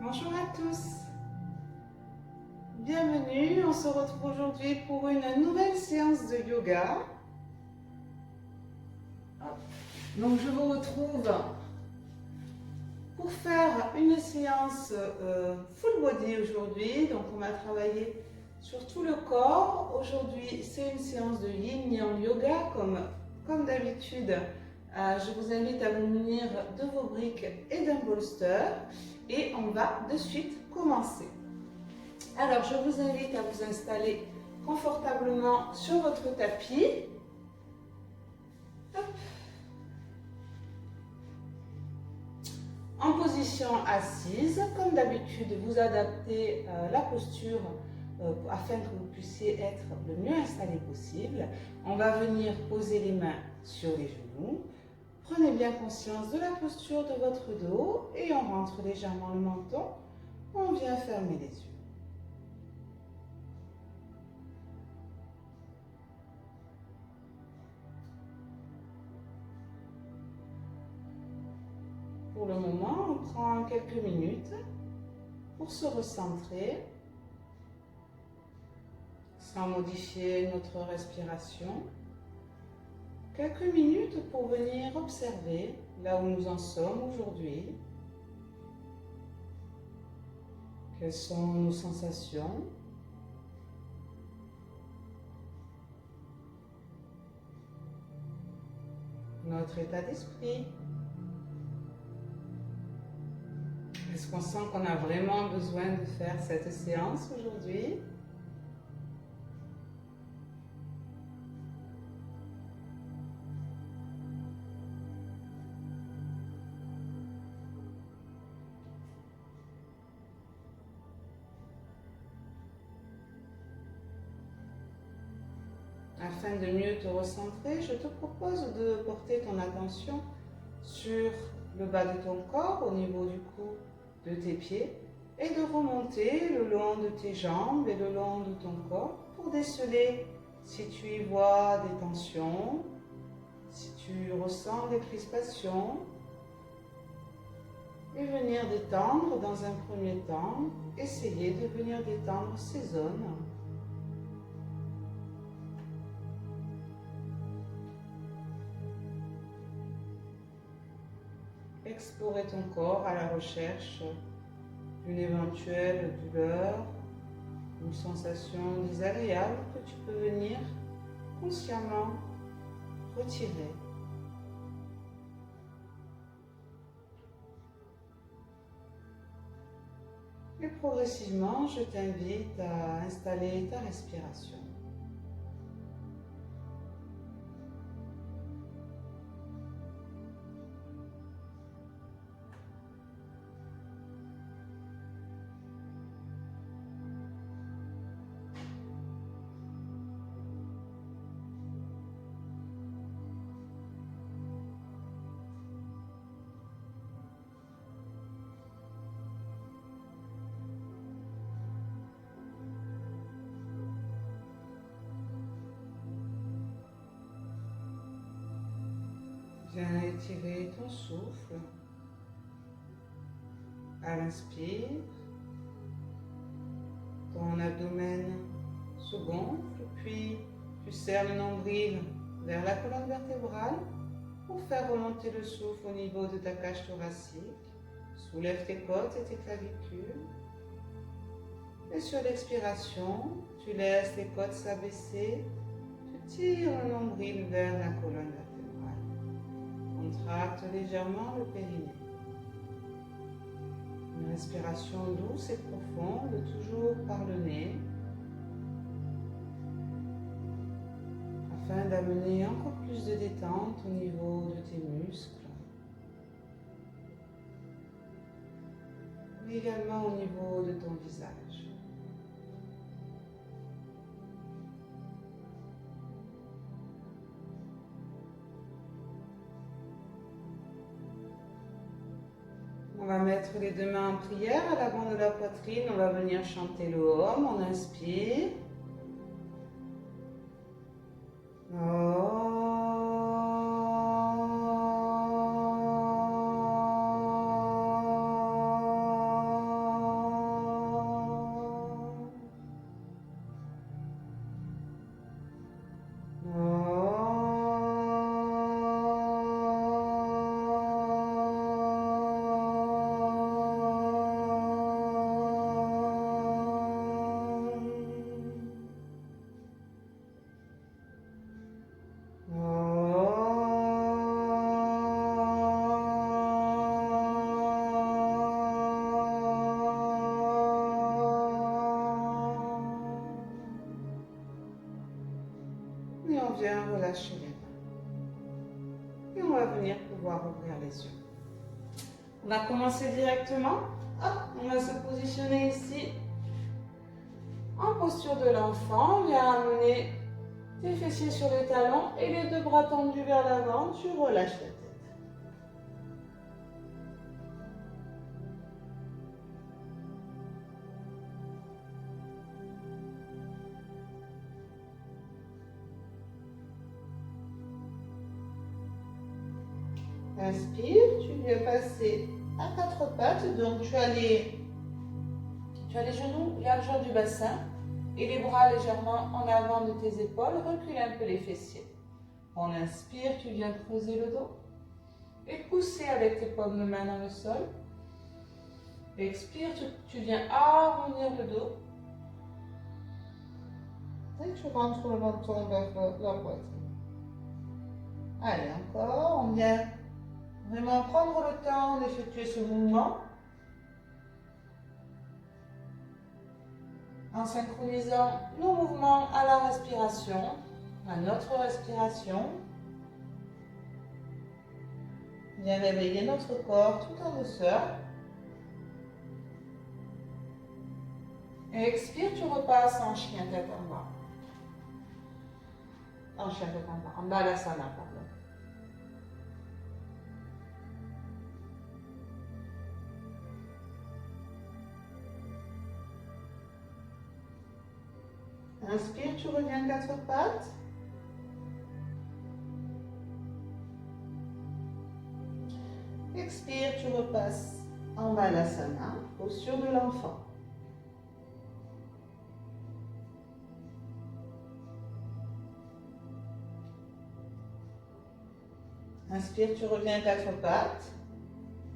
Bonjour à tous, bienvenue, on se retrouve aujourd'hui pour une nouvelle séance de yoga. Donc je vous retrouve pour faire une séance full body aujourd'hui. Donc on va travailler sur tout le corps. Aujourd'hui c'est une séance de Yin Yang Yoga comme d'habitude. Je vous invite à vous munir de vos briques et d'un bolster et on va de suite commencer. Alors je vous invite à vous installer confortablement sur votre tapis. Hop. En position assise, comme d'habitude, vous adaptez la posture afin que vous puissiez être le mieux installé possible. On va venir poser les mains sur les genoux. Prenez bien conscience de la posture de votre dos et on rentre légèrement le menton. On vient fermer les yeux. Pour le moment, on prend quelques minutes pour se recentrer sans modifier notre respiration. Quelques minutes pour venir observer là où nous en sommes aujourd'hui. Quelles sont nos sensations? Notre état d'esprit. Est-ce qu'on sent qu'on a vraiment besoin de faire cette séance aujourd'hui? Afin de mieux te recentrer, je te propose de porter ton attention sur le bas de ton corps, au niveau du cou, de tes pieds, et de remonter le long de tes jambes et le long de ton corps pour déceler si tu y vois des tensions, si tu ressens des crispations, et venir détendre dans un premier temps, essayer de venir détendre ces zones. Explorer ton corps à la recherche d'une éventuelle douleur, une sensation désagréable que tu peux venir consciemment retirer. Et progressivement, je t'invite à installer ta respiration. Viens étirer ton souffle. À l'inspire, ton abdomen se gonfle, puis tu serres le nombril vers la colonne vertébrale pour faire remonter le souffle au niveau de ta cage thoracique. Soulève tes côtes et tes clavicules. Et sur l'expiration, tu laisses les côtes s'abaisser. Tu tires le nombril vers la colonne vertébrale. Contracte légèrement le périnée. Une respiration douce et profonde, toujours par le nez, afin d'amener encore plus de détente au niveau de tes muscles, mais également au niveau de ton visage. On va mettre les deux mains en prière à l'avant de la poitrine. On va venir chanter le Om. On inspire. vient relâcher les mains. Et on va venir pouvoir ouvrir les yeux. On va commencer directement. Hop, on va se positionner ici en posture de l'enfant. On vient amener tes fessiers sur les talons et les deux bras tendus vers l'avant. Tu relâches la tête. Inspire, tu viens passer à quatre pattes, donc tu as les genoux largeur du bassin et les bras légèrement en avant de tes épaules. Recule un peu les fessiers. On inspire, tu viens creuser le dos et pousser avec tes paumes de main dans le sol. Expire, tu viens arrondir le dos. Et tu rentres le menton vers la poitrine. Allez, encore, on vient vraiment prendre le temps d'effectuer ce mouvement en synchronisant nos mouvements à la respiration, à notre respiration. Bien réveiller notre corps tout en douceur. Et expire, tu repasses en chien tête en bas. En chien tête en bas, en balasana, pardon. Inspire, tu reviens quatre pattes. Expire, tu repasses en balasana, posture de l'enfant. Inspire, tu reviens quatre pattes.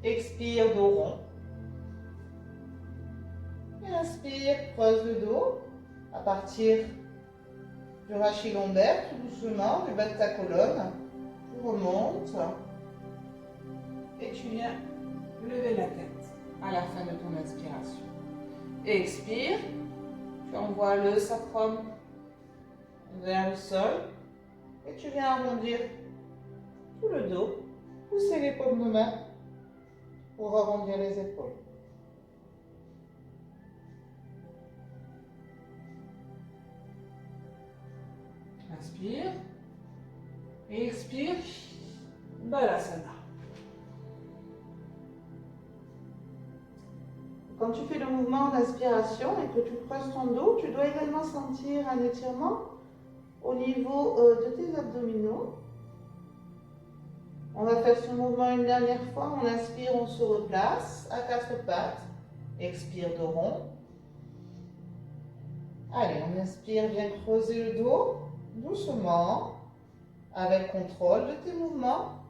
Expire, dos rond. Et inspire, creuse le dos. À partir du rachis lombaire, tout doucement, du bas de ta colonne, tu remontes et tu viens lever la tête à la fin de ton inspiration. Expire, tu envoies le sacrum vers le sol et tu viens arrondir tout le dos, pousser les paumes de main pour arrondir les épaules. Inspire et expire, balasana. Quand tu fais le mouvement d'inspiration et que tu creuses ton dos, tu dois également sentir un étirement au niveau de tes abdominaux. On va faire ce mouvement une dernière fois. On inspire, on se replace à quatre pattes. Expire, dos rond. Allez, on inspire, viens creuser le dos. Doucement, avec contrôle de tes mouvements.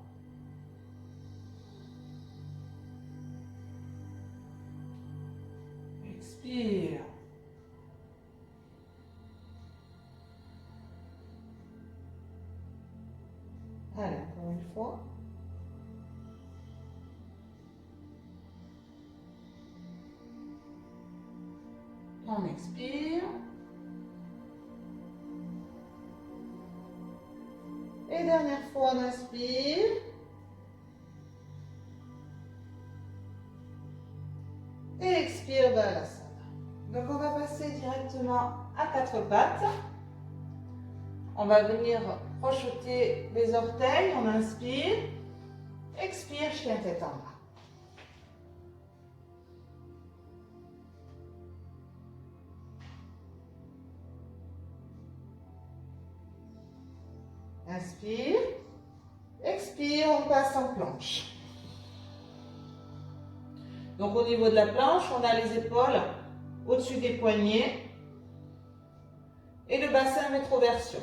Expire. Allez, encore une fois. On expire. Et dernière fois, on inspire. Et expire, balasana. Donc, on va passer directement à quatre pattes. On va venir crocheter les orteils. On inspire. Expire, chien tête en bas. Inspire, expire, on passe en planche. Donc au niveau de la planche, on a les épaules au-dessus des poignets et le bassin rétroversion.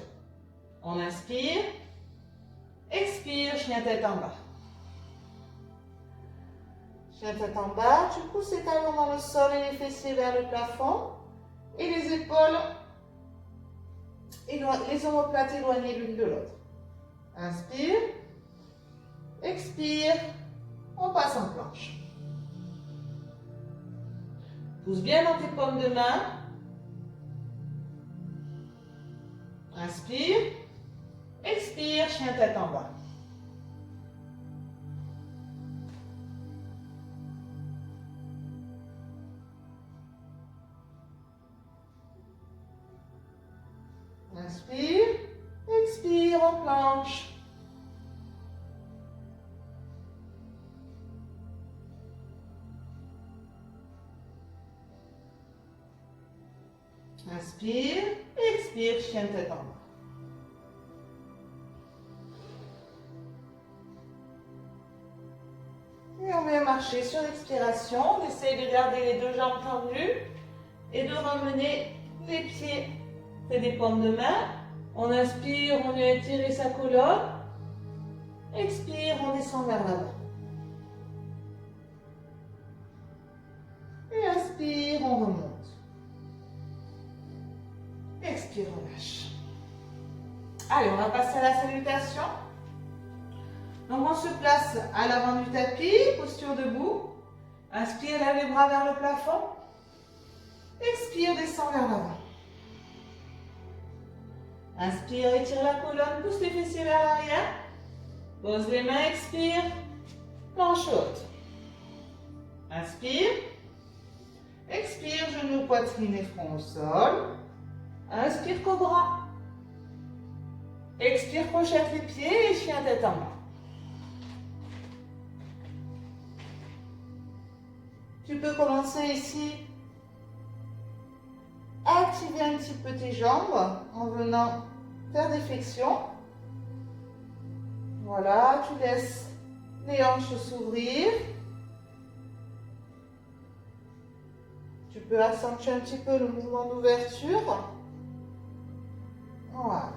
On inspire, expire, chien tête en bas. Chien tête en bas, tu pousses les talons dans le sol et les fessiers vers le plafond et les épaules et les omoplates éloignées l'une de l'autre. Inspire, expire, on passe en planche. Pousse bien dans tes paumes de main. Inspire, Expire, chien tête en bas. Inspire, expire en planche. Inspire, expire, chien tête en bas. Et on vient marcher sur l'expiration. On essaye de garder les deux jambes tendues et de ramener les pieds près des paumes de main. On inspire, on vient étirer sa colonne. Expire, on descend vers l'avant. Et inspire, on remonte. Expire, relâche. Allez, on va passer à la salutation. Donc, on se place à l'avant du tapis, posture debout. Inspire, lève les bras vers le plafond. Expire, descend vers l'avant. Inspire, étire la colonne, pousse les fessiers vers l'arrière. Pose les mains, expire. Planche haute. Inspire. Expire, genoux, poitrine et front au sol. Inspire, cobra. Expire, crochette les pieds et chien tête en bas. Tu peux commencer ici à activer un petit peu tes jambes en venant faire des flexions. Voilà, tu laisses les hanches s'ouvrir. Tu peux accentuer un petit peu le mouvement d'ouverture. Voilà.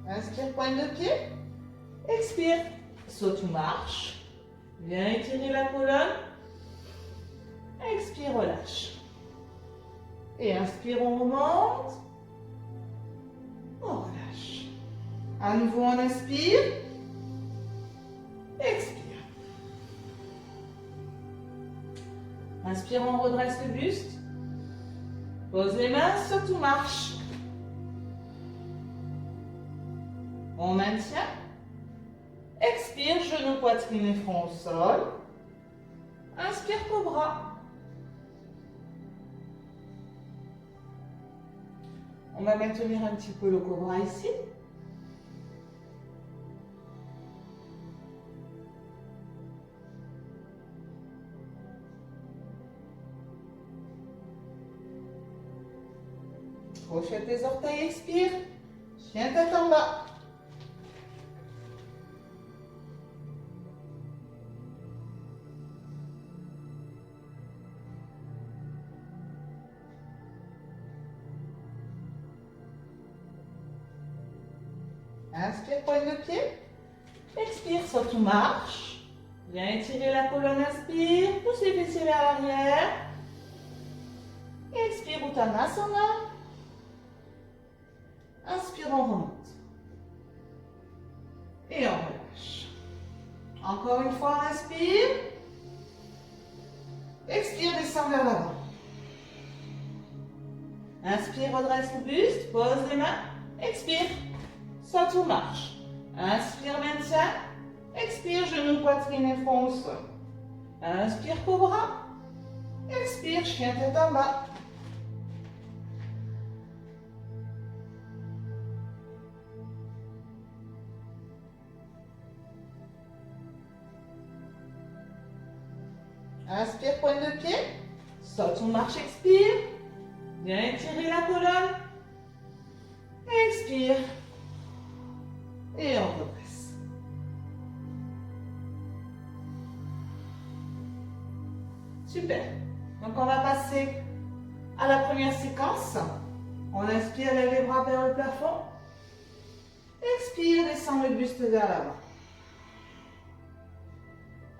Inspire, pointe de pied. Expire, saute ou marche. Viens étirer la colonne. Expire, relâche. Et inspire, on remonte. On relâche. À nouveau, on inspire. Expire. Inspire, on redresse le buste. Pose les mains, saute ou marche. On maintient. Expire, genoux, poitrine et front au sol. Inspire, cobra. On va maintenir un petit peu le cobra ici. Crochette les orteils, expire. Chien tête en bas. Inspire, pointe de pied. Expire, saute ou marche. Viens étirer la colonne, inspire. Pousse les fessiers vers l'arrière. Expire, Uttanasana. Inspire, on remonte. Et on relâche. Encore une fois, on inspire. Expire, descend vers l'avant. Inspire, redresse le buste. Pose les mains. Expire. Saute ou marche. Inspire, maintien. Expire, genoux, poitrine et front au sol. Inspire, cobra. Expire, chien tête en bas. Inspire, pointe de pied. Saute ou marche, expire. Viens étirer la colonne. Expire. Et on redresse. Super. Donc on va passer à la première séquence. On inspire, lève les bras vers le plafond. Expire, descend le buste vers l'avant.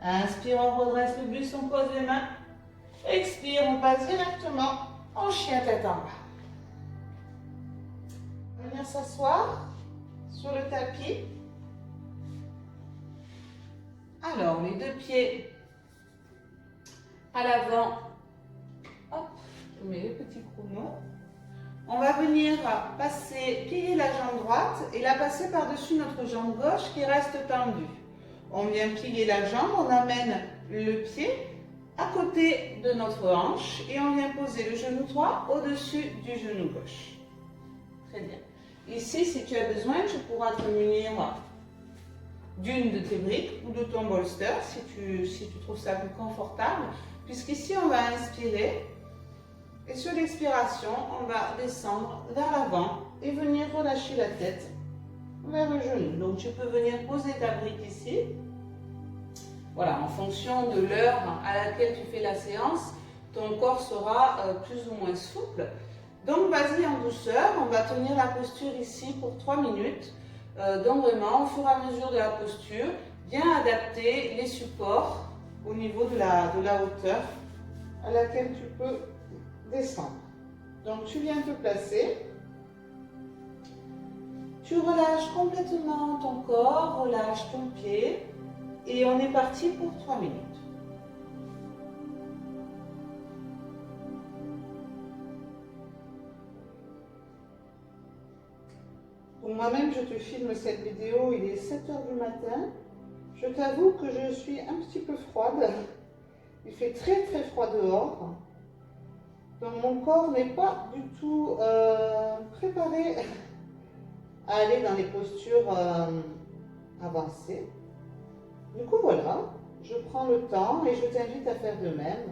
Inspire, on redresse le buste, on pose les mains. Expire, on passe directement en chien tête en bas. On va venir s'asseoir sur le tapis. Alors, les deux pieds à l'avant. Hop, je mets le petit chrono. On va venir plier la jambe droite et la passer par-dessus notre jambe gauche qui reste tendue. On vient plier la jambe, on amène le pied à côté de notre hanche et on vient poser le genou droit au-dessus du genou gauche. Très bien. Ici, si tu as besoin, tu pourras te munir d'une de tes briques ou de ton bolster si tu trouves ça plus confortable, puisqu'ici on va inspirer et sur l'expiration on va descendre vers l'avant et venir relâcher la tête vers le genou. Donc tu peux venir poser ta brique ici. Voilà, en fonction de l'heure à laquelle tu fais la séance, ton corps sera plus ou moins souple. Donc vas-y en douceur, on va tenir la posture ici pour 3 minutes. Donc vraiment, au fur et à mesure de la posture, bien adapter les supports au niveau de la hauteur à laquelle tu peux descendre. Donc tu viens te placer, tu relâches complètement ton corps, relâche ton pied et on est parti pour 3 minutes. Pour moi-même, je te filme cette vidéo, il est 7 h du matin. Je t'avoue que je suis un petit peu froide. Il fait très très froid dehors. Donc mon corps n'est pas du tout préparé à aller dans les postures avancées. Du coup voilà, je prends le temps et je t'invite à faire de même.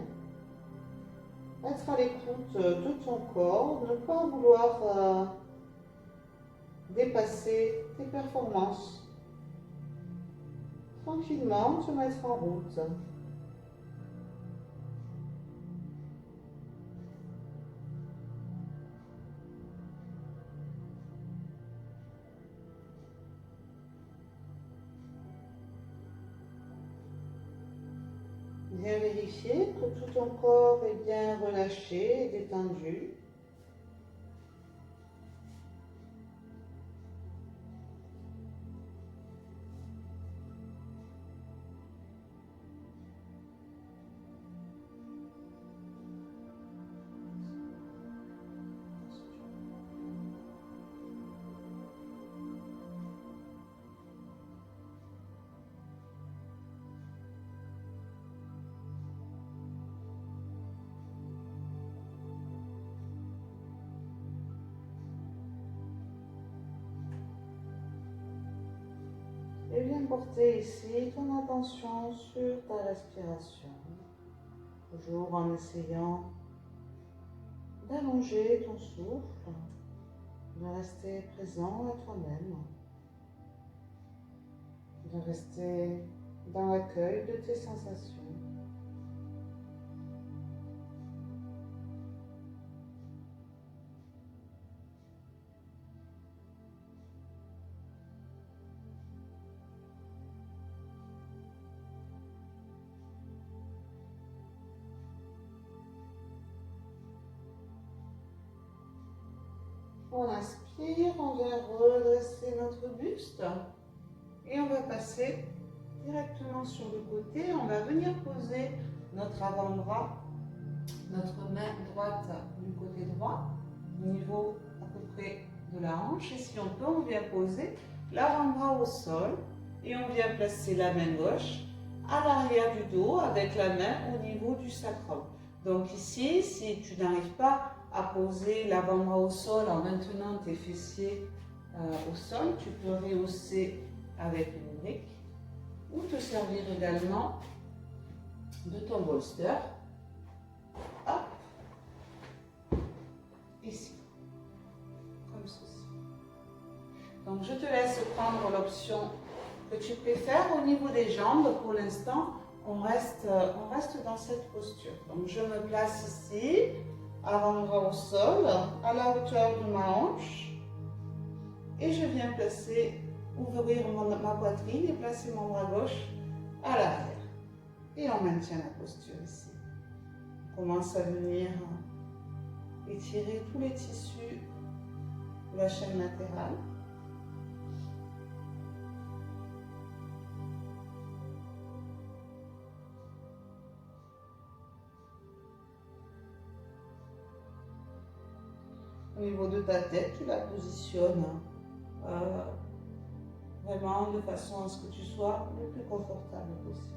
Être à l'écoute de ton corps, ne pas vouloir dépasser tes performances. Tranquillement te mettre en route. Viens vérifier que tout ton corps est bien relâché et détendu. Et viens porter ici ton attention sur ta respiration, toujours en essayant d'allonger ton souffle, de rester présent à toi-même, de rester dans l'accueil de tes sensations. On inspire, on vient redresser notre buste et on va passer directement sur le côté. On va venir poser notre avant-bras, notre main droite du côté droit, au niveau à peu près de la hanche. Et si on peut, on vient poser l'avant-bras au sol et on vient placer la main gauche à l'arrière du dos avec la main au niveau du sacrum. Donc ici, si tu n'arrives pas à poser l'avant-bras au sol en maintenant tes fessiers au sol, tu peux rehausser avec une brique ou te servir également de ton bolster. Hop, ici, comme ceci. Donc je te laisse prendre l'option que tu préfères. Au niveau des jambes, pour l'instant, on reste dans cette posture. Donc je me place ici, avant-bras au sol, à la hauteur de ma hanche. Et je viens ouvrir ma poitrine et placer mon bras gauche à l'arrière. Et on maintient la posture ici. On commence à venir étirer tous les tissus de la chaîne latérale. niveau de ta tête, tu la positionnes vraiment de façon à ce que tu sois le plus confortable possible.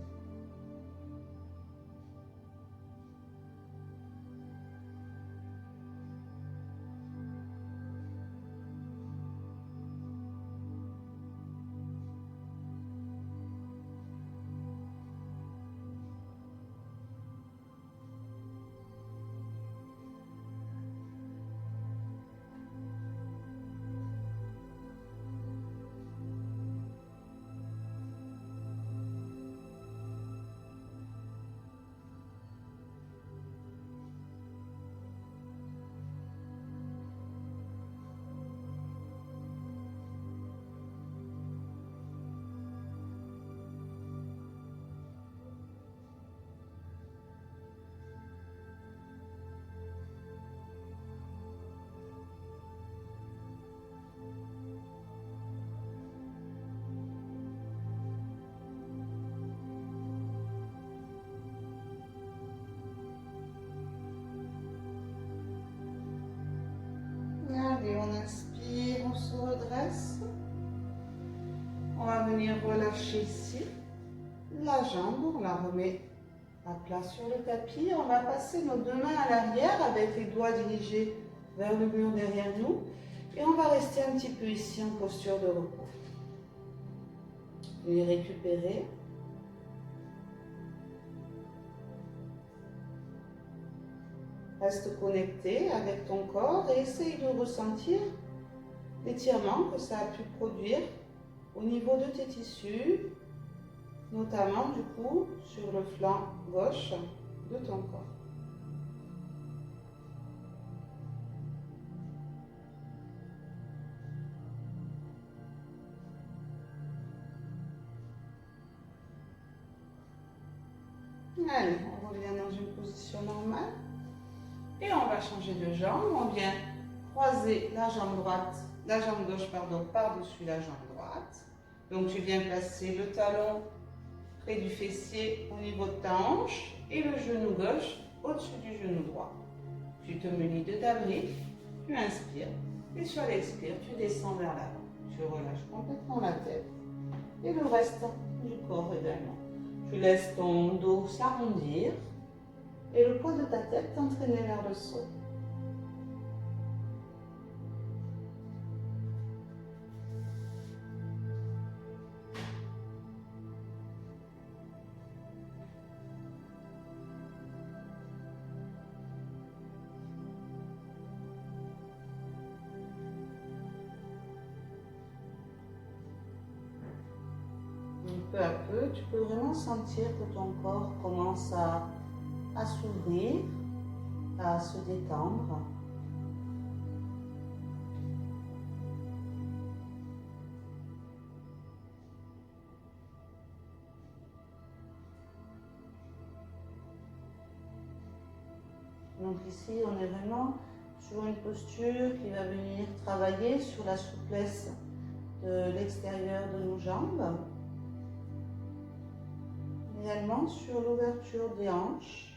Allez, on inspire, on se redresse. On va venir relâcher ici la jambe, on la remet à plat sur le tapis. On va passer nos deux mains à l'arrière avec les doigts dirigés vers le mur derrière nous. Et on va rester un petit peu ici en posture de repos. Les récupérer. Reste connecté avec ton corps et essaye de ressentir l'étirement que ça a pu produire au niveau de tes tissus, notamment du coup sur le flanc gauche de ton corps. Allez, on revient dans une position normale. Et on va changer de jambe. On vient croiser la jambe gauche par-dessus la jambe droite. Donc tu viens placer le talon près du fessier au niveau de ta hanche et le genou gauche au-dessus du genou droit. Tu te munis de ta brique, tu inspires et sur l'expire, tu descends vers l'avant. Tu relâches complètement la tête et le reste du corps également. Tu laisses ton dos s'arrondir et le poids de ta tête t'entraîner vers le sol. Peu à peu, tu peux vraiment sentir que ton corps commence à s'ouvrir, à se détendre. Donc ici, on est vraiment sur une posture qui va venir travailler sur la souplesse de l'extérieur de nos jambes. Également sur l'ouverture des hanches.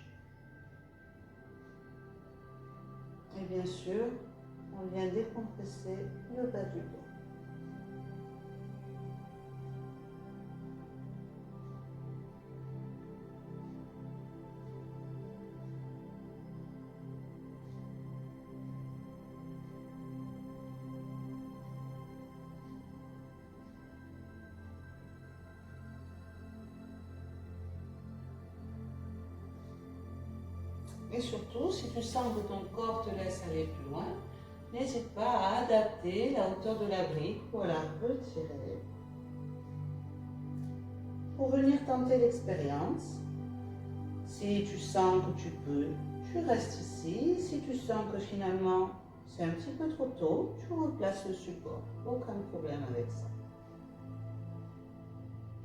Et bien sûr, on vient décompresser le bas du dos. Et surtout, si tu sens que ton corps te laisse aller plus loin, n'hésite pas à adapter la hauteur de la brique ou à la retirer pour venir tenter l'expérience. Si tu sens que tu peux, tu restes ici. Si tu sens que finalement c'est un petit peu trop tôt, tu replaces le support. Aucun problème avec ça.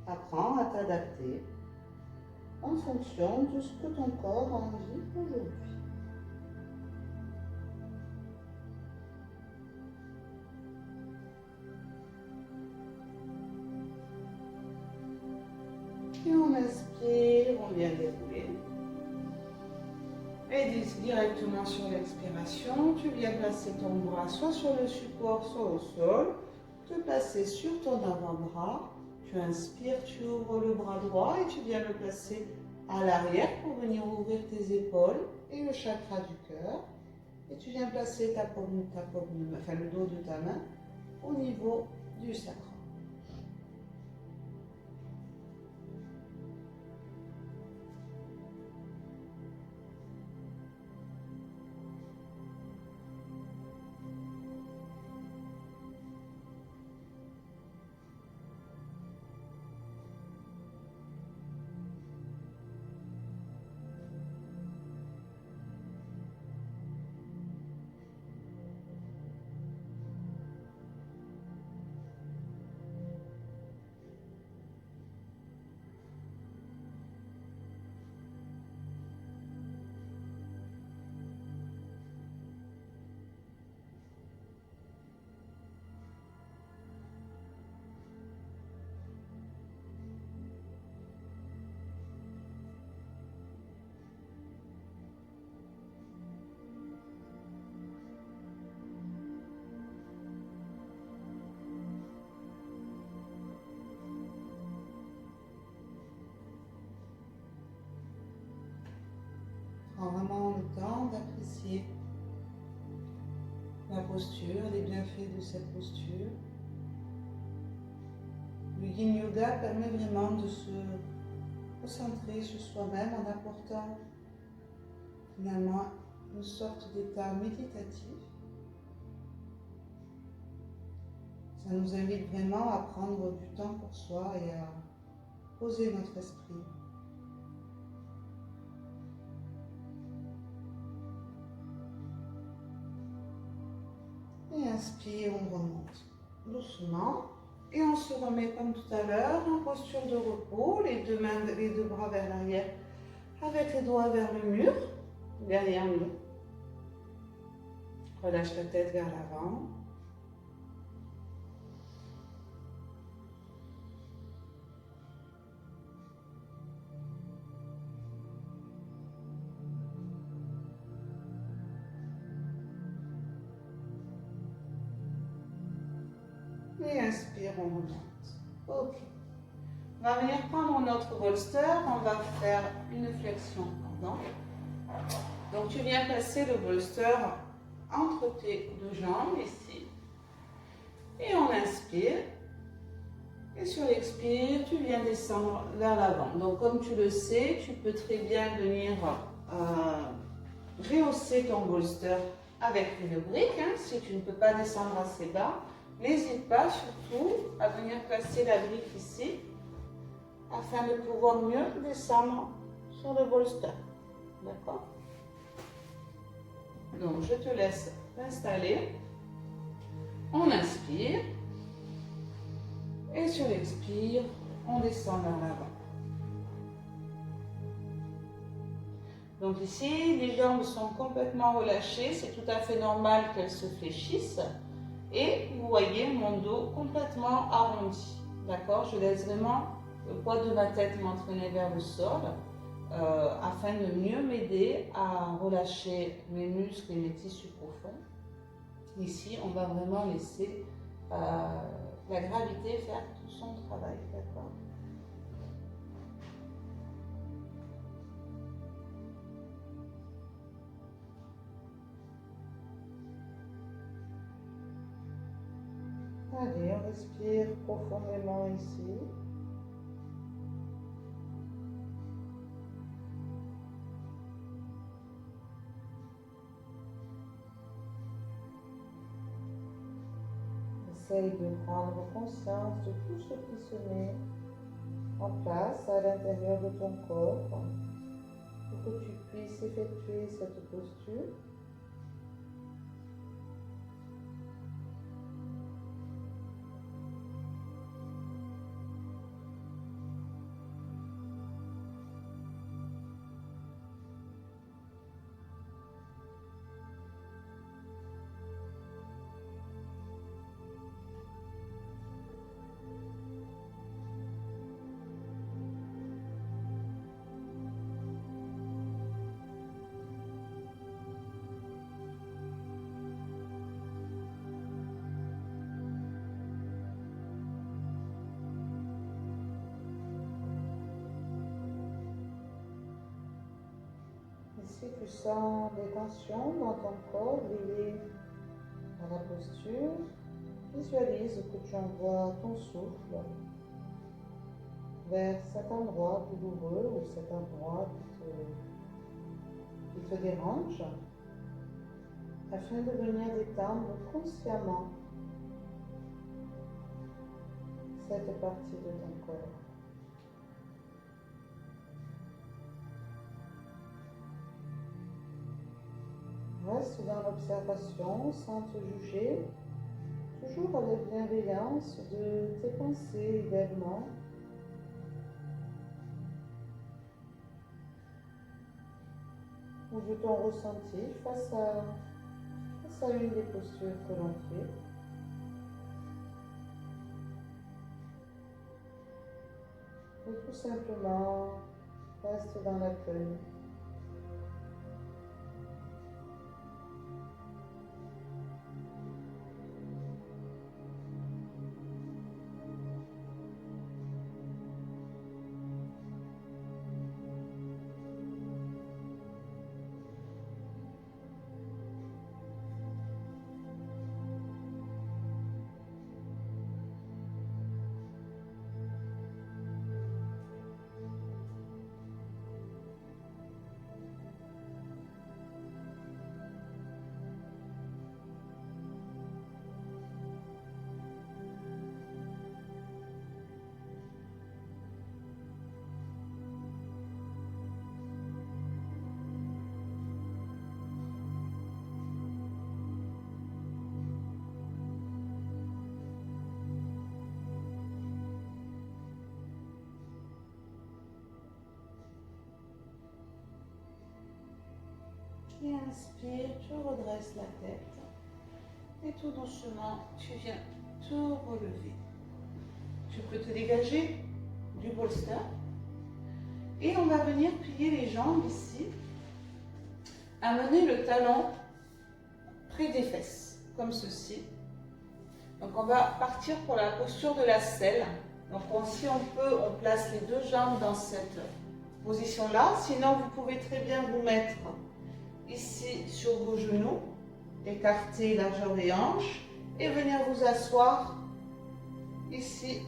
Apprends à t'adapter en fonction de ce que ton corps a envie aujourd'hui. Et on inspire, on vient dérouler. Et directement sur l'expiration, tu viens placer ton bras soit sur le support, soit au sol. Te placer sur ton avant-bras. Tu inspires, tu ouvres le bras droit et tu viens le placer à l'arrière pour venir ouvrir tes épaules et le chakra du cœur. Et tu viens placer enfin le dos de ta main au niveau du sacrum. Prends vraiment le temps d'apprécier la posture, les bienfaits de cette posture. Le Yin Yoga permet vraiment de se concentrer sur soi-même en apportant finalement une sorte d'état méditatif. Ça nous invite vraiment à prendre du temps pour soi et à poser notre esprit. Et inspire, on remonte doucement. Et on se remet comme tout à l'heure en posture de repos, les deux bras vers l'arrière, avec les doigts vers le mur, derrière nous. Relâche la tête vers l'avant. Et inspire, on remonte. Ok. On va venir prendre notre bolster. On va faire une flexion pendant. Donc tu viens placer le bolster entre tes deux jambes ici. Et on inspire. Et sur l'expire, tu viens descendre vers l'avant. Donc comme tu le sais, tu peux très bien venir rehausser ton bolster avec une brique. Si tu ne peux pas descendre assez bas, n'hésite pas surtout à venir placer la brique ici afin de pouvoir mieux descendre sur le bolster. D'accord? Donc je te laisse t'installer. On inspire. Et sur l'expire, on descend vers l'avant. Donc ici, les jambes sont complètement relâchées. C'est tout à fait normal qu'elles se fléchissent. Et vous voyez mon dos complètement arrondi. D'accord? Je laisse vraiment le poids de ma tête m'entraîner vers le sol afin de mieux m'aider à relâcher mes muscles et mes tissus profonds. Ici, on va vraiment laisser la gravité faire tout son travail. D'accord? Allez, on respire profondément ici. Essaye de prendre conscience de tout ce qui se met en place à l'intérieur de ton corps pour que tu puisses effectuer cette posture. Si tu sens des tensions dans ton corps liées à la posture, visualise que tu envoies ton souffle vers cet endroit douloureux ou cet endroit qui te dérange, afin de venir détendre consciemment cette partie de ton corps. Reste dans l'observation sans te juger, toujours avec bienveillance de tes pensées également. Ou de ton ressenti face à une des postures que l'on fait. Et tout simplement, reste dans l'accueil. Et inspire, tu redresses la tête. Et tout doucement, tu viens te relever. Tu peux te dégager du bolster. Et on va venir plier les jambes ici. Amener le talon près des fesses, comme ceci. Donc on va partir pour la posture de la selle. Donc si on peut, on place les deux jambes dans cette position-là. Sinon, vous pouvez très bien vous mettre ici sur vos genoux, écarter largeur des hanches et venir vous asseoir ici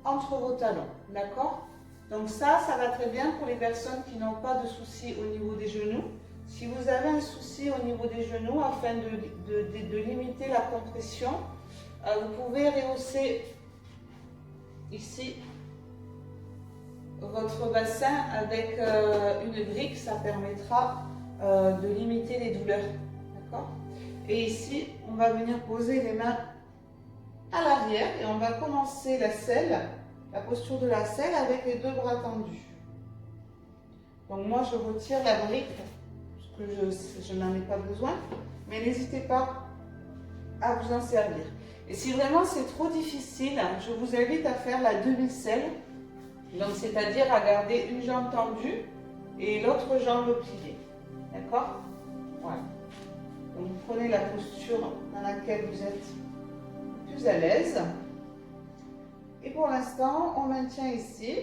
entre vos talons, d'accord? Donc ça va très bien pour les personnes qui n'ont pas de soucis au niveau des genoux. Si vous avez un souci au niveau des genoux, afin de limiter la compression, vous pouvez rehausser ici votre bassin avec une brique, ça permettra de limiter les douleurs, d'accord? Et ici, on va venir poser les mains à l'arrière et on va commencer la selle, la posture de la selle avec les deux bras tendus. Donc moi, je retire la brique parce que je n'en ai pas besoin, mais n'hésitez pas à vous en servir. Et si vraiment c'est trop difficile, je vous invite à faire la demi-selle, donc c'est-à-dire à garder une jambe tendue et l'autre jambe pliée. D'accord? Voilà. Donc vous prenez la posture dans laquelle vous êtes plus à l'aise. Et pour l'instant, on maintient ici.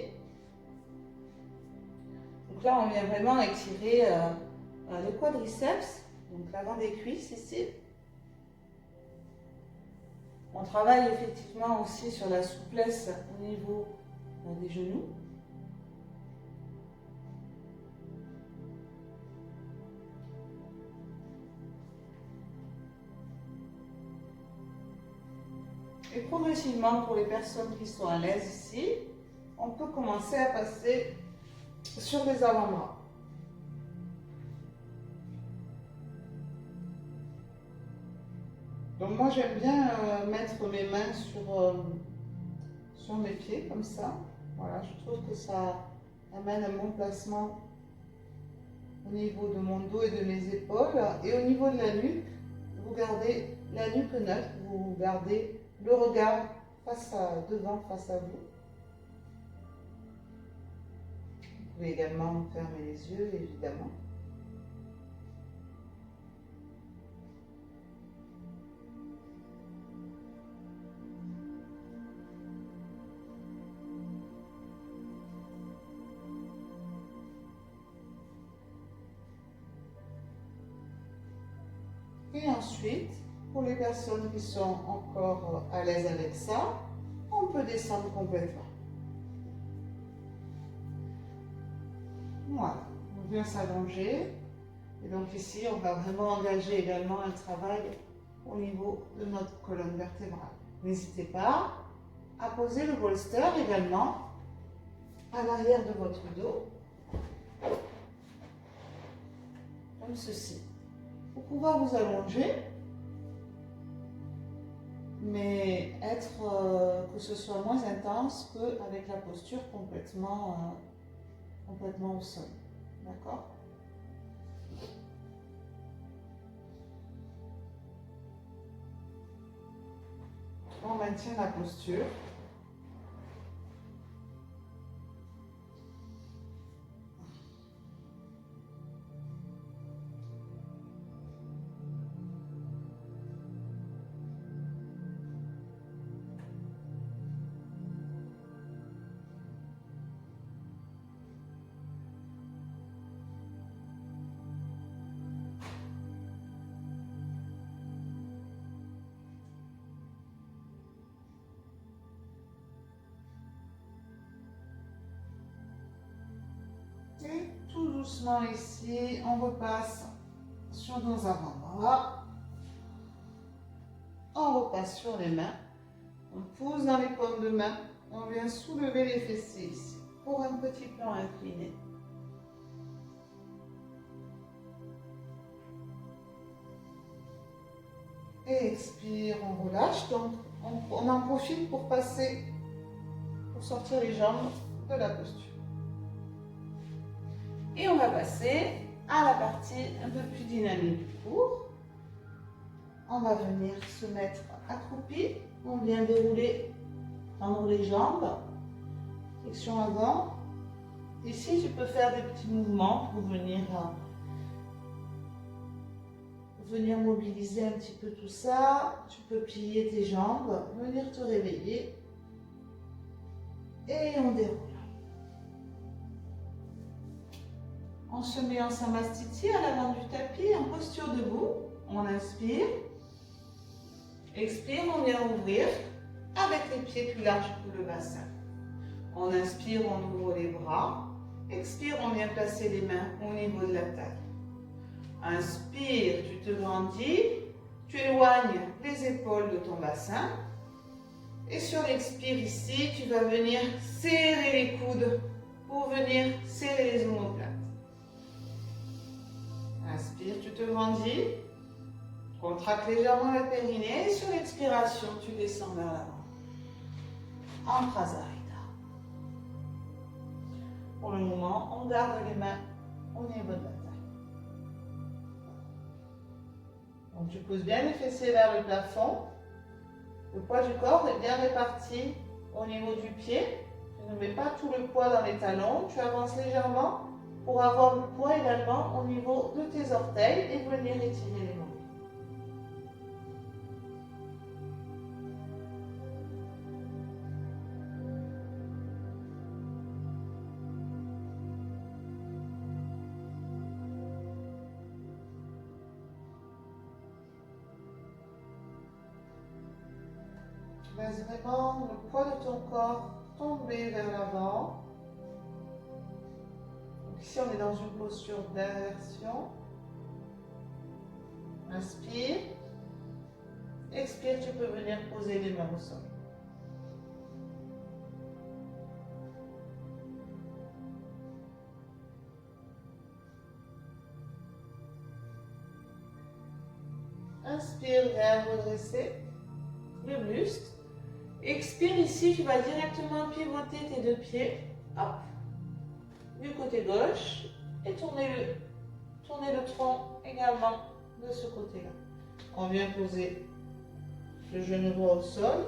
Donc là, on vient vraiment étirer le quadriceps, donc l'avant des cuisses ici. On travaille effectivement aussi sur la souplesse au niveau des genoux. Et progressivement, pour les personnes qui sont à l'aise ici, on peut commencer à passer sur les avant-bras. Donc moi, j'aime bien mettre mes mains sur mes pieds, comme ça. Voilà, je trouve que ça amène un bon placement au niveau de mon dos et de mes épaules. Et au niveau de la nuque, vous gardez la nuque neutre, vous gardez le regard devant, face à vous. Vous pouvez également fermer les yeux, évidemment. Et ensuite, pour les personnes qui sont encore à l'aise avec ça, on peut descendre complètement. Voilà, on vient s'allonger. Et donc ici, on va vraiment engager également un travail au niveau de notre colonne vertébrale. N'hésitez pas à poser le bolster également à l'arrière de votre dos, comme ceci. Pour pouvoir vous allonger, mais que ce soit moins intense qu'avec la posture complètement au sol. D'accord? On maintient la posture. Et tout doucement ici, on repasse sur nos avant-bras. On repasse sur les mains. On pousse dans les paumes de main. On vient soulever les fessiers ici pour un petit plan incliné. Et expire, on relâche. Donc, on en profite pour sortir les jambes de la posture. Et on va passer à la partie un peu plus dynamique du cours. On va venir se mettre accroupi. On vient dérouler, tendre les jambes. Flexion avant. Ici, tu peux faire des petits mouvements pour venir mobiliser un petit peu tout ça. Tu peux plier tes jambes, venir te réveiller. Et on déroule. On se met en samastiti à l'avant du tapis, en posture debout. On inspire. Expire, on vient ouvrir avec les pieds plus larges que le bassin. On inspire, on ouvre les bras. Expire, on vient placer les mains au niveau de la taille. Inspire, tu te grandis. Tu éloignes les épaules de ton bassin. Et sur l'expire ici, tu vas venir serrer les coudes pour venir serrer les omoplates. Inspire, tu te grandis. Contracte légèrement le périnée. Et sur l'expiration, tu descends vers l'avant. En Prasarita. Pour le moment, on garde les mains au niveau de la taille. Donc, tu pousses bien les fessiers vers le plafond. Le poids du corps est bien réparti au niveau du pied. Tu ne mets pas tout le poids dans les talons. Tu avances légèrement pour avoir le poids également au niveau de tes orteils et venir étirer les mollets. Laisse vraiment le poids de ton corps tomber vers l'avant. Ici, on est dans une posture d'inversion. Inspire. Expire, tu peux venir poser les mains au sol. Inspire, viens redresser le buste. Expire ici, tu vas directement pivoter tes deux pieds. Hop. Du côté gauche et tournez le tronc également de ce côté-là. On vient poser le genou droit au sol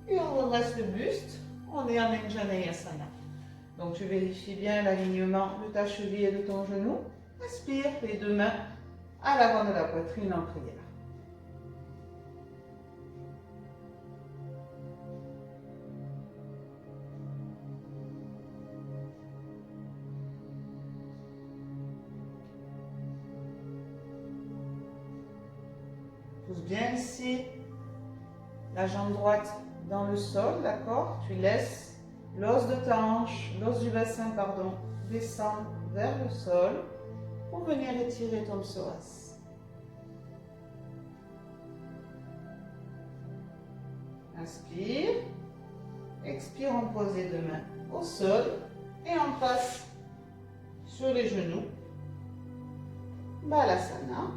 et on redresse le buste. On est en Anjaneyasana. Donc tu vérifies bien l'alignement de ta cheville et de ton genou. Inspire, les deux mains à l'avant de la poitrine en prière. Pousse bien ici la jambe droite dans le sol, d'accord? Tu laisses l'os de ta hanche, l'os du bassin, pardon, descendre vers le sol pour venir étirer ton psoas. Inspire, expire, on pose les deux mains au sol et on passe sur les genoux. Balasana.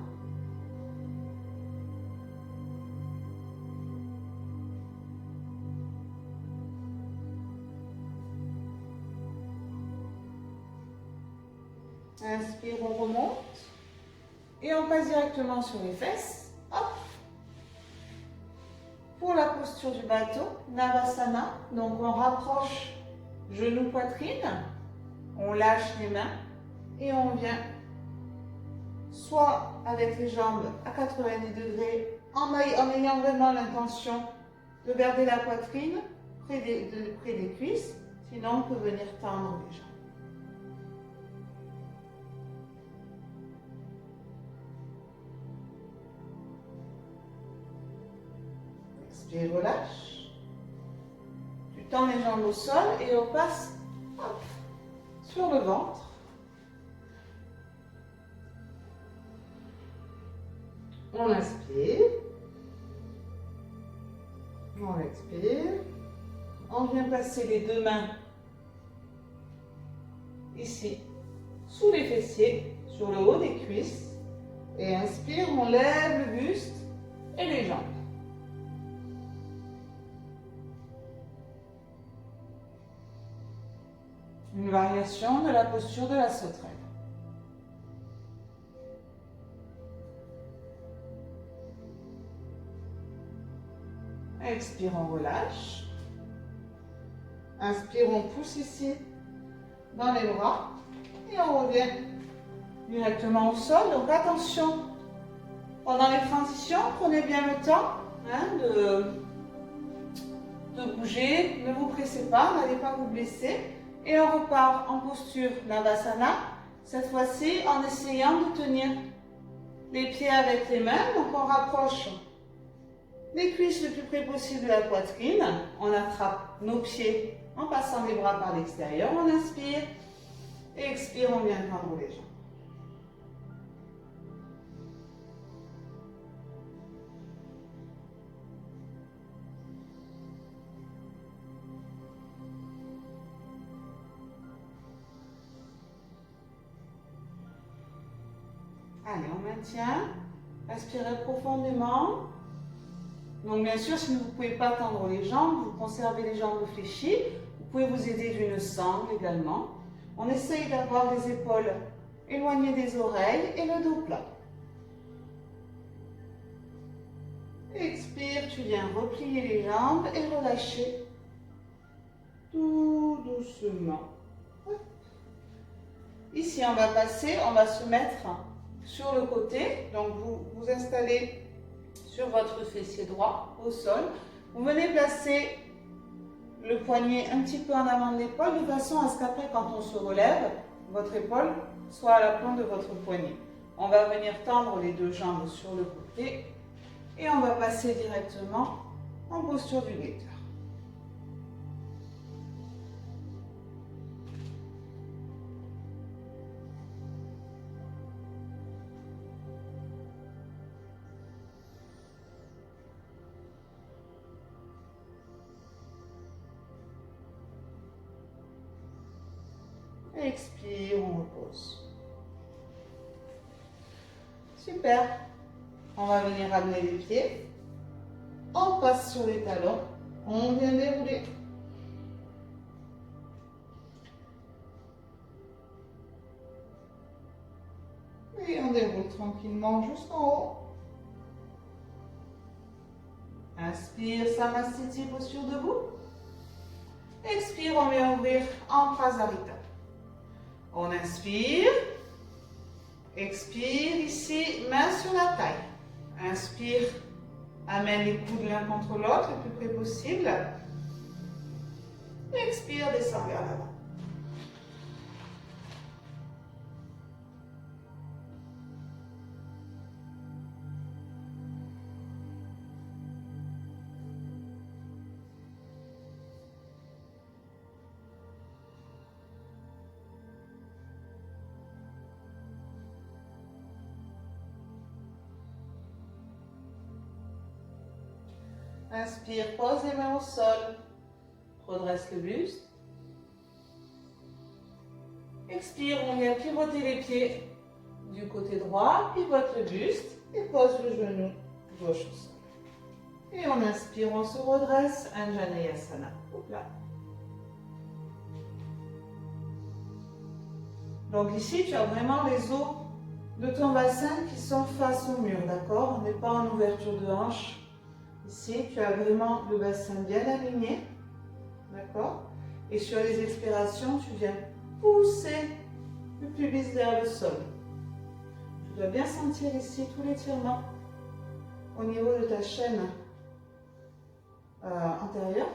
Inspire, on remonte et on passe directement sur les fesses. Hop. Pour la posture du bateau, Navasana, donc on rapproche genou, poitrine, on lâche les mains et on vient soit avec les jambes à 90 degrés en ayant vraiment l'intention de garder la poitrine près des cuisses, sinon on peut venir tendre les jambes. Expire, relâche. Tu tends les jambes au sol et on passe hop, sur le ventre. On inspire. On expire. On vient passer les deux mains ici, sous les fessiers, sur le haut des cuisses. Et inspire, on lève le buste et les jambes. Une variation de la posture de la sauterelle. Expire, on relâche. Inspire, on pousse ici dans les bras et on revient directement au sol. Donc attention, pendant les transitions, prenez bien le temps de bouger. Ne vous pressez pas, n'allez pas vous blesser. Et on repart en posture Navasana, cette fois-ci en essayant de tenir les pieds avec les mains. Donc on rapproche les cuisses le plus près possible de la poitrine. On attrape nos pieds en passant les bras par l'extérieur. On inspire et expire, on vient tendre les jambes. Allez, on maintient. Inspirez profondément. Donc bien sûr, si vous ne pouvez pas tendre les jambes, vous conservez les jambes fléchies. Vous pouvez vous aider d'une sangle également. On essaye d'avoir les épaules éloignées des oreilles et le dos plat. Expire, tu viens replier les jambes et relâcher tout doucement. Ici, on va passer, on va se mettre sur le côté. Donc vous vous installez sur votre fessier droit au sol. Vous venez placer le poignet un petit peu en avant de l'épaule de façon à ce qu'après, quand on se relève, votre épaule soit à la pointe de votre poignet. On va venir tendre les deux jambes sur le côté et on va passer directement en posture du guetteur. Expire, on repose. Super. On va venir amener les pieds. On passe sur les talons. On vient dérouler. Et on déroule tranquillement jusqu'en haut. Inspire, Samastiti, posture debout. Expire, on vient ouvrir en Prasarita. On inspire, expire, ici, main sur la taille. Inspire, amène les coudes l'un contre l'autre le plus près possible. Expire, descend vers l'avant. Inspire, pose les mains au sol. Redresse le buste. Expire, on vient pivoter les pieds du côté droit, pivote le buste et pose le genou gauche au sol. Et on inspire, on se redresse, Anjaneyasana. Hop là. Donc ici, tu as vraiment les os de ton bassin qui sont face au mur, d'accord? On n'est pas en ouverture de hanche. Ici, tu as vraiment le bassin bien aligné, d'accord? Et sur les expirations, tu viens pousser le pubis vers le sol. Tu dois bien sentir ici tout l'étirement au niveau de ta chaîne antérieure.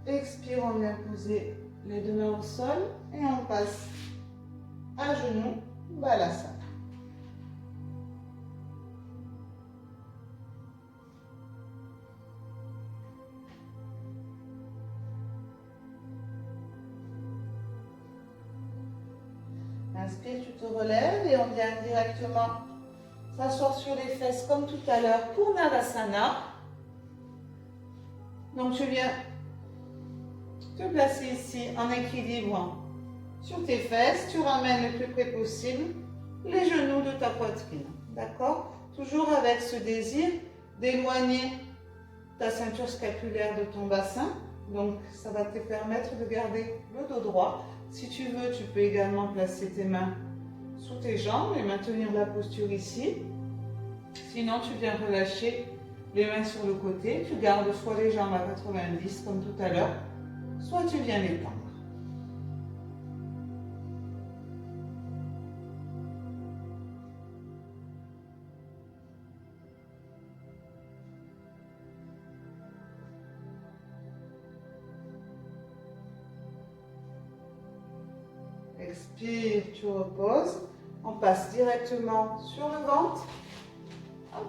Expire, on vient poser les deux mains au sol et on passe à genoux, Balasana. Inspire, tu te relèves et on vient directement s'asseoir sur les fesses comme tout à l'heure pour Navasana. Donc tu viens te placer ici en équilibre sur tes fesses. Tu ramènes le plus près possible les genoux de ta poitrine. D'accord? Toujours avec ce désir d'éloigner ta ceinture scapulaire de ton bassin. Donc ça va te permettre de garder le dos droit. Si tu veux, tu peux également placer tes mains sous tes jambes et maintenir la posture ici. Sinon, tu viens relâcher les mains sur le côté. Tu gardes soit les jambes à 90 comme tout à l'heure, soit tu viens les tendre. Expire, tu reposes. On passe directement sur le ventre. Hop.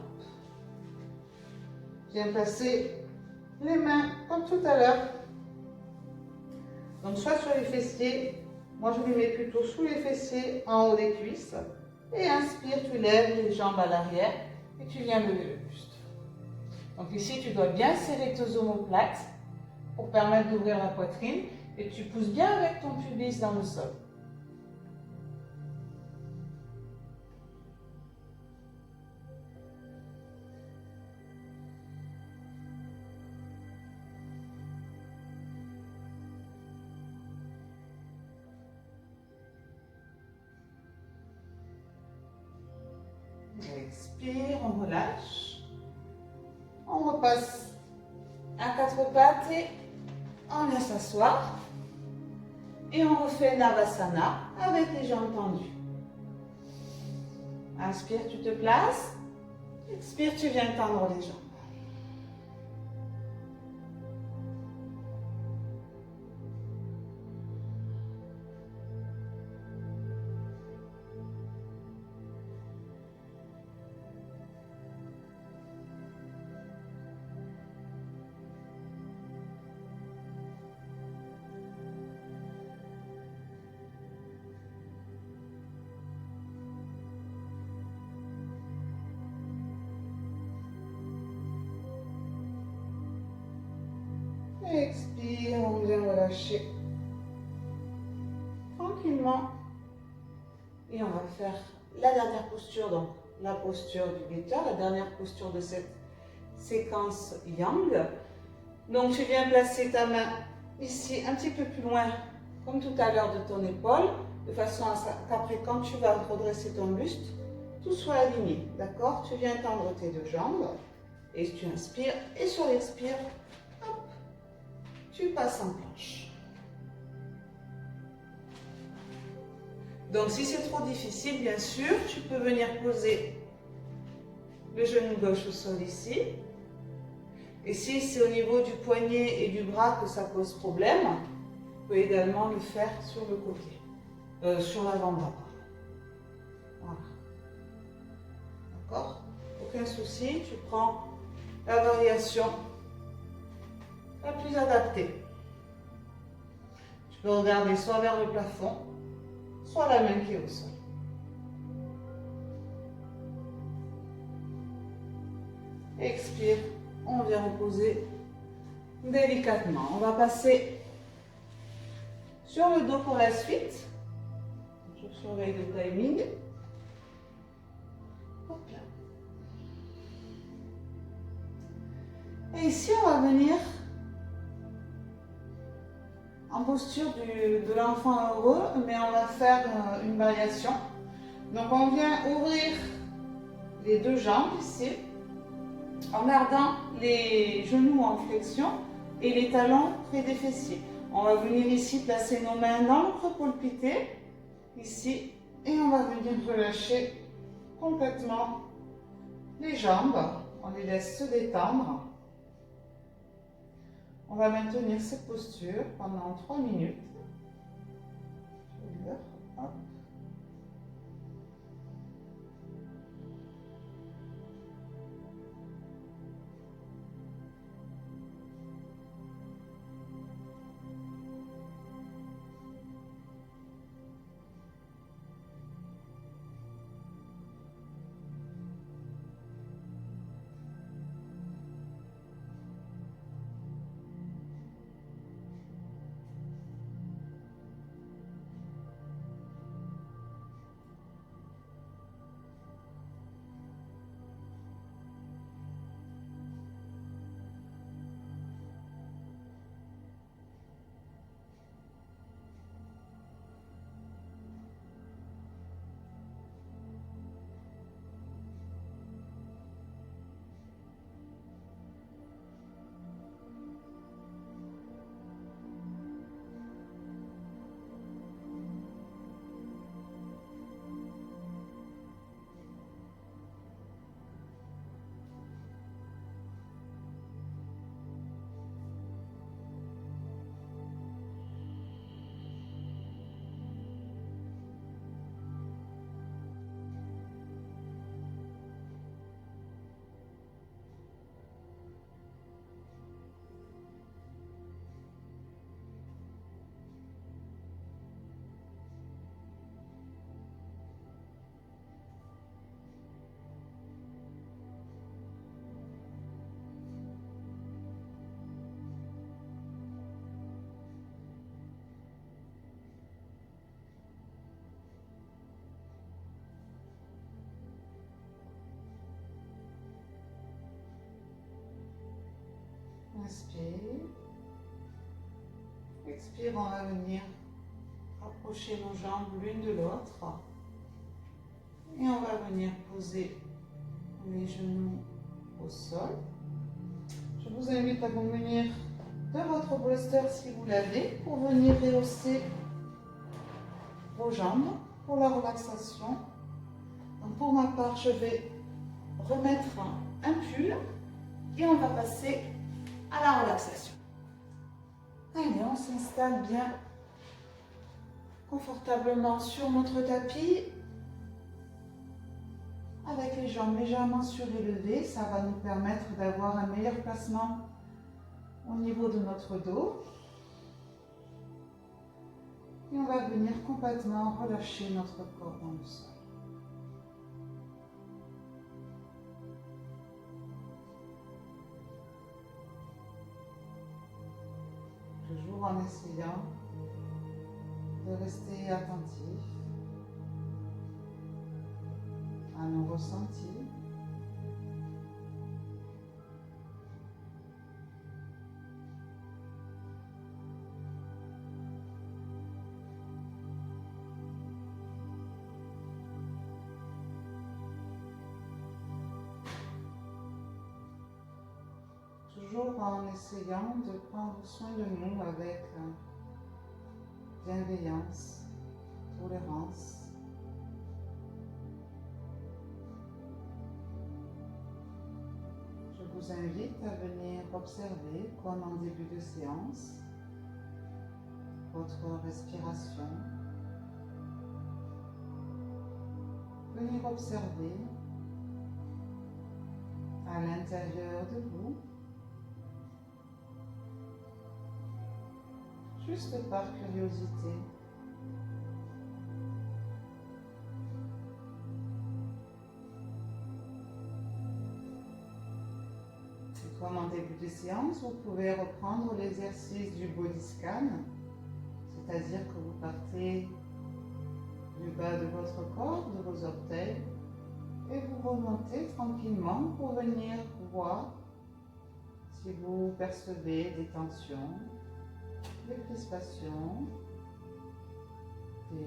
Viens placer les mains comme tout à l'heure. Donc soit sur les fessiers, moi je les mets plutôt sous les fessiers, en haut des cuisses. Et inspire, tu lèves les jambes à l'arrière et tu viens lever le buste. Donc ici, tu dois bien serrer tes omoplates pour permettre d'ouvrir la poitrine et tu pousses bien avec ton pubis dans le sol. Expire, on relâche. On repasse à quatre pattes et on vient s'asseoir. Et on refait Navasana avec les jambes tendues. Inspire, tu te places. Expire, tu viens tendre les jambes. Expire, on vient relâcher tranquillement. Et on va faire la dernière posture, donc la posture du guetteur, la dernière posture de cette séquence Yang. Donc tu viens placer ta main ici un petit peu plus loin, comme tout à l'heure de ton épaule, de façon à ce qu'après quand tu vas redresser ton buste, tout soit aligné. D'accord? Tu viens tendre tes deux jambes et tu inspires et sur l'expire, tu passes en planche. Donc si c'est trop difficile, bien sûr, tu peux venir poser le genou gauche au sol ici. Et si c'est au niveau du poignet et du bras que ça pose problème, tu peux également le faire sur le côté, sur l'avant-bras. Voilà. D'accord? aucun souci, tu prends la variation la plus adaptée. Tu peux regarder soit vers le plafond, soit la main qui est au sol. Expire, on vient reposer délicatement. On va passer sur le dos pour la suite. Je surveille le timing. Hop là. Et ici, on va venir en posture de l'enfant heureux, mais on va faire une variation. Donc, on vient ouvrir les deux jambes ici, en gardant les genoux en flexion et les talons près des fessiers. On va venir ici placer nos mains dans le creux palpité, ici, et on va venir relâcher complètement les jambes. On les laisse se détendre. On va maintenir cette posture pendant 3 minutes. Hop. Inspire. Expire, on va venir rapprocher nos jambes l'une de l'autre. Et on va venir poser les genoux au sol. Je vous invite à venir de votre bolster si vous l'avez pour venir rehausser vos jambes pour la relaxation. Donc pour ma part, je vais remettre un pull et on va passer à la relaxation. Allez, on s'installe bien confortablement sur notre tapis avec les jambes légèrement surélevées. Ça va nous permettre d'avoir un meilleur placement au niveau de notre dos. Et on va venir complètement relâcher notre corps dans le sol. Toujours en essayant de rester attentif à nos ressentis. Toujours en essayant de prendre soin de nous avec bienveillance, tolérance. Je vous invite à venir observer, comme en début de séance, votre respiration. Venir observer à l'intérieur de vous, juste par curiosité. Et comme en début de séance, vous pouvez reprendre l'exercice du body scan, c'est-à-dire que vous partez du bas de votre corps, de vos orteils, et vous remontez tranquillement pour venir voir si vous percevez des tensions, des crispations, des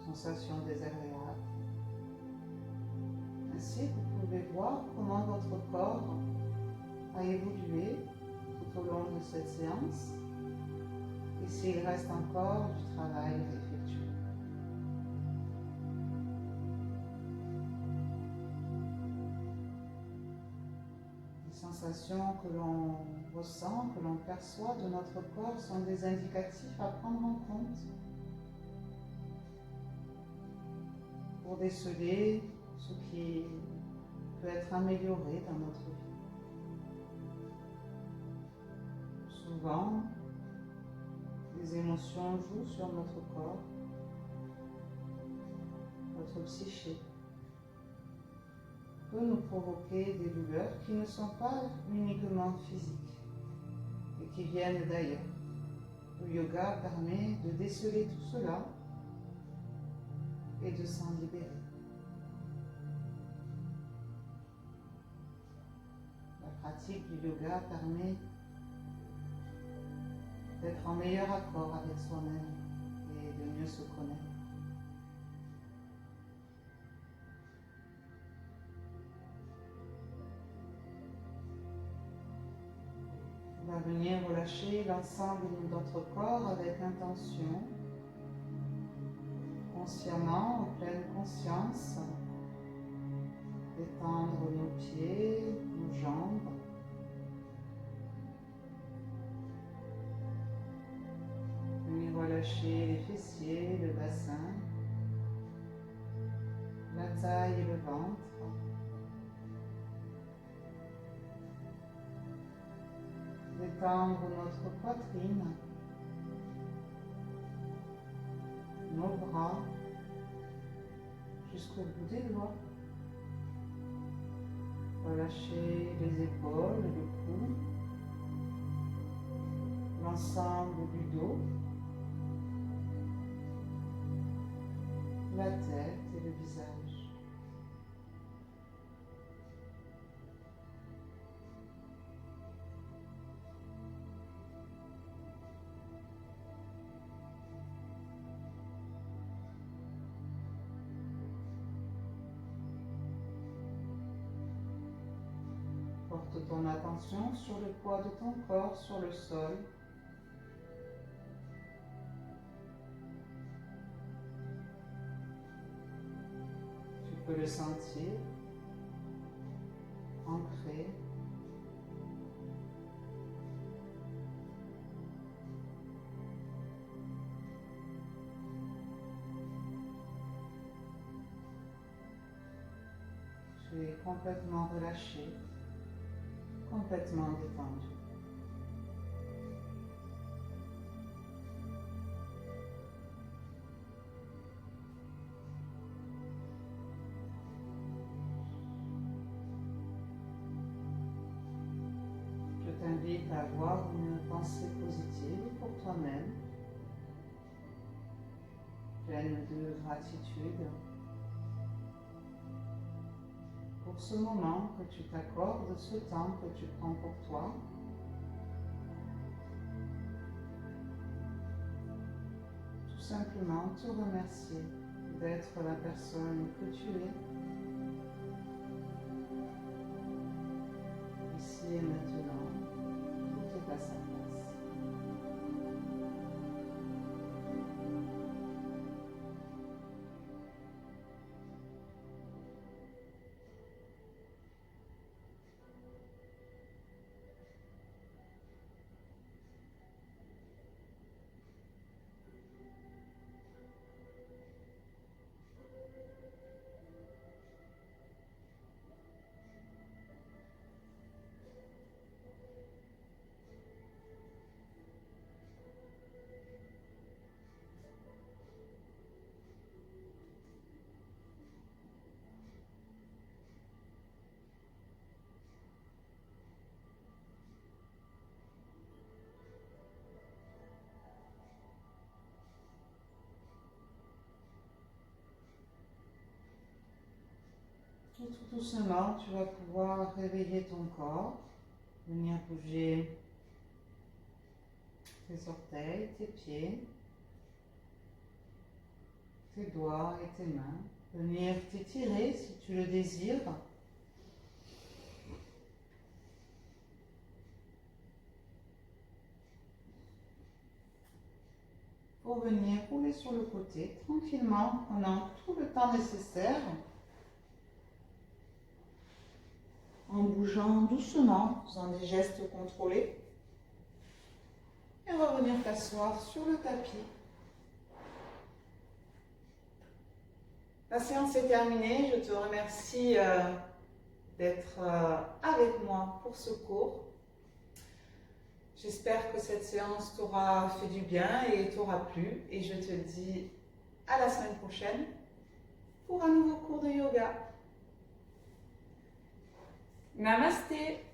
sensations désagréables. Ainsi, vous pouvez voir comment votre corps a évolué tout au long de cette séance et s'il reste encore du travail à effectuer. Les sensations que l'on ressent, que l'on perçoit de notre corps sont des indicatifs à prendre en compte pour déceler ce qui peut être amélioré dans notre vie. Souvent, les émotions jouent sur notre corps, notre psyché, peut nous provoquer des douleurs qui ne sont pas uniquement physiques et qui viennent d'ailleurs. Le yoga permet de déceler tout cela et de s'en libérer. La pratique du yoga permet d'être en meilleur accord avec soi-même et de mieux se connaître. On va venir relâcher l'ensemble de notre corps avec intention, consciemment, en pleine conscience, détendre nos pieds, nos jambes, venir relâcher les fessiers, le bassin, la taille et le ventre. Détendre notre poitrine, nos bras jusqu'au bout des doigts. Relâcher les épaules, le cou, l'ensemble du dos, la tête et le visage. Porte ton attention sur le poids de ton corps sur le sol. Tu peux le sentir ancré. Tu es complètement relâché, complètement détendu. Je t'invite à avoir une pensée positive pour toi-même, pleine de gratitude pour ce moment que tu t'accordes, ce temps que tu prends pour toi. Tout simplement te remercier d'être la personne que tu es, ici et maintenant, tout est à sa place. Et tout doucement, tu vas pouvoir réveiller ton corps, venir bouger tes orteils, tes pieds, tes doigts et tes mains. Venir t'étirer si tu le désires. Pour venir rouler sur le côté tranquillement, prenant tout le temps nécessaire, en bougeant doucement, en faisant des gestes contrôlés. Et revenir t'asseoir sur le tapis. La séance est terminée. Je te remercie d'être avec moi pour ce cours. J'espère que cette séance t'aura fait du bien et t'aura plu. Et je te dis à la semaine prochaine pour un nouveau cours de yoga. Namasté!